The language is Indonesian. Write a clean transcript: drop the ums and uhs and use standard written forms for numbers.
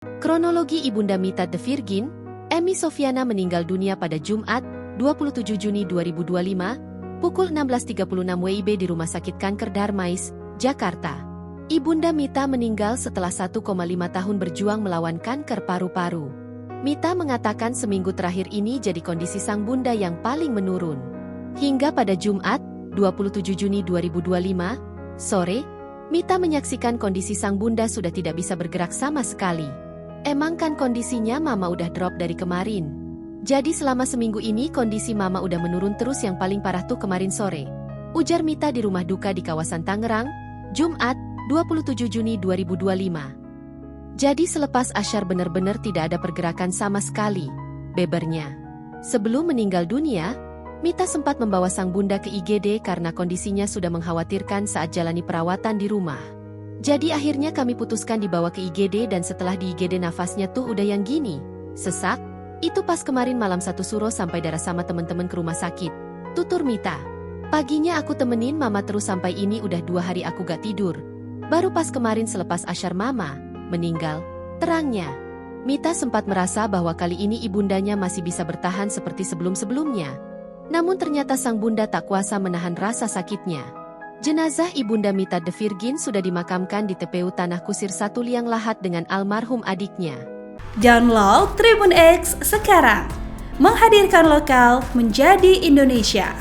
Kronologi Ibunda Mita The Virgin, Emmy Sofiana meninggal dunia pada Jumat, 27 Juni 2025, pukul 16.36 WIB di Rumah Sakit Kanker Darmais, Jakarta. Ibunda Mita meninggal setelah 1,5 tahun berjuang melawan kanker paru-paru. Mita mengatakan seminggu terakhir ini jadi kondisi sang bunda yang paling menurun. Hingga pada Jumat, 27 Juni 2025, sore, Mita menyaksikan kondisi sang bunda sudah tidak bisa bergerak sama sekali. Emang kan kondisinya mama udah drop dari kemarin. Jadi selama seminggu ini kondisi mama udah menurun terus, yang paling parah tuh kemarin sore, ujar Mita di rumah duka di kawasan Tangerang, Jumat, 27 Juni 2025. Jadi selepas asyar benar-benar tidak ada pergerakan sama sekali, bebernya. Sebelum meninggal dunia, Mita sempat membawa sang bunda ke IGD karena kondisinya sudah mengkhawatirkan saat jalani perawatan di rumah. Jadi akhirnya kami putuskan dibawa ke IGD, dan setelah di IGD nafasnya tuh udah yang gini, sesak. Itu pas kemarin malam 1 suruh sampai darah sama temen-temen ke rumah sakit, tutur Mita. Paginya aku temenin mama terus sampai ini udah 2 hari aku gak tidur. Baru pas kemarin selepas asyar mama meninggal, terangnya. Mita sempat merasa bahwa kali ini ibundanya masih bisa bertahan seperti sebelum-sebelumnya. Namun ternyata sang bunda tak kuasa menahan rasa sakitnya. Jenazah Ibunda Mita The Virgin sudah dimakamkan di TPU Tanah Kusir 1 Liang Lahat dengan almarhum adiknya. Download Tribun X sekarang, menghadirkan lokal menjadi Indonesia.